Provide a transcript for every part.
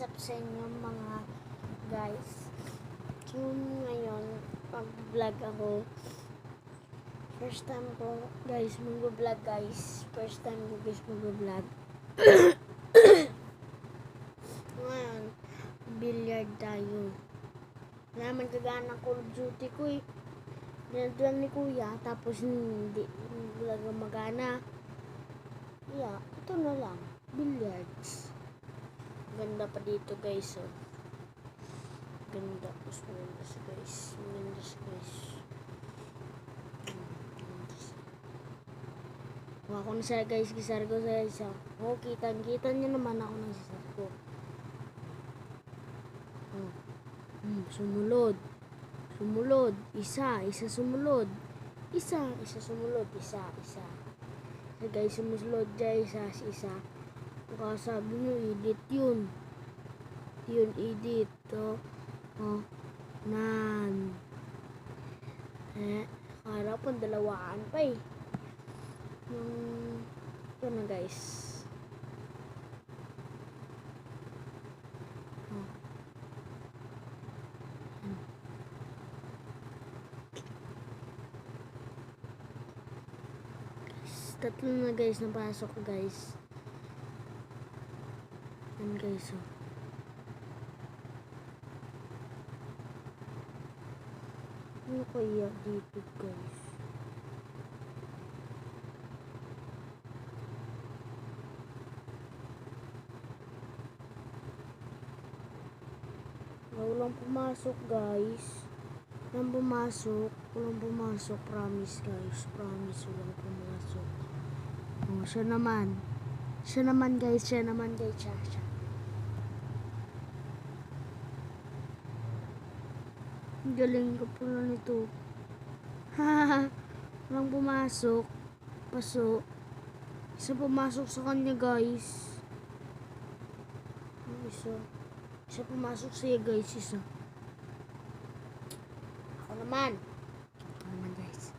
up sa inyo mga guys? So ngayon mag-vlog ako. First time ko guys mag-vlog guys. First time ko guys mag-vlog. Ngayon billiard tayo. Wala man kagana Call of Duty ko eh. Dinadala ni kuya tapos hindi talaga magana. Yeah, ito na lang. Billiards. Ganda pa dito guys, oh. Ganda. Mas maganda siya guys. Maganda siya guys. Huwag ko na siya guys. Gisar ko sa isa. Oh, kita niyo naman ako ng gisar ko. Oh. Sumulod. Sumulod. Isa sumulod. Isa sumulod. Isa. So guys, sumusulod dyan isa. Sabi nyo, edit yun. Edit. Oh. Nan. Akala po, dalawaan pa eh. Ito na guys. Tatlo na guys, napasok guys. Yan guys, oh. Ano kaya dito guys? Walang pumasok guys. Walang pumasok. Promise guys. Promise walang pumasok. Oh, siya naman guys. Siya. Galing ko pala nito. Walang pumasok. Paso. Isa pumasok sa kanya guys. Isa pumasok siya guys. Isa. Ako naman guys.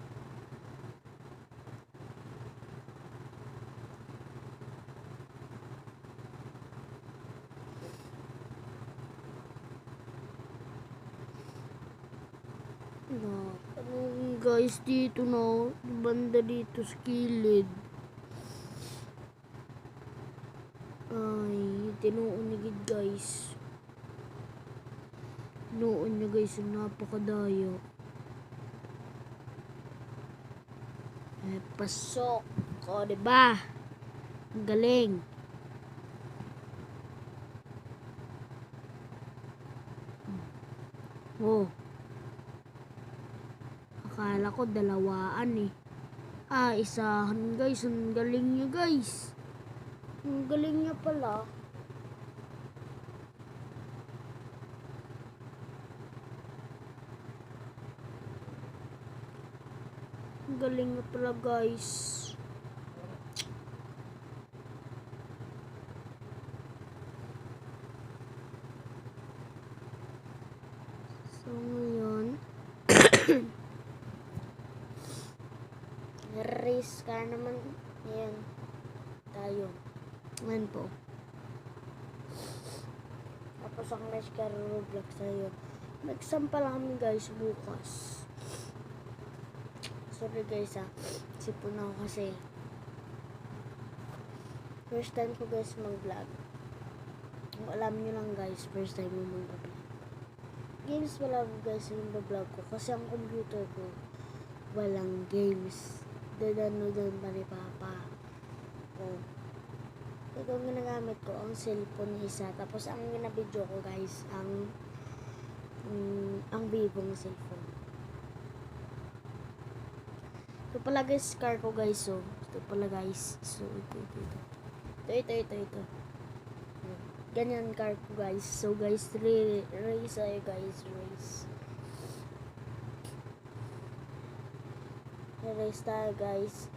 Guys, dito na banda dito sa kilid. Ay, tinuon niya guys. Tinuon niya guys, yung napakadayo. Pasok. O, diba? Ang galing. Oh. Akala ko dalawaan eh. Isahan guys. Ang galing niya guys. Ang galing niya pala. Ang galing niya pala guys. So ngayon race ka naman. Ayan. Tayo. Ayan po. Tapos ang race ka Roblox tayo. Mag-exam pa lang kami guys bukas. Sorry guys sipon ako kasi. First time ko guys mag-vlog. Kung alam nyo lang guys, first time mo mag-vlog. Games wala guys yung vlog ko. Kasi ang computer ko walang games. Doon pa ni Papa. Ito ang ginagamit ko, ang cellphone isa. Tapos ang ginabidyo ko guys, ang Vivo cellphone. Ito pala guys, car ko guys. So, ito pala guys. So, ito. Ganyan car ko guys. So guys, race tayo guys. Race tayo guys.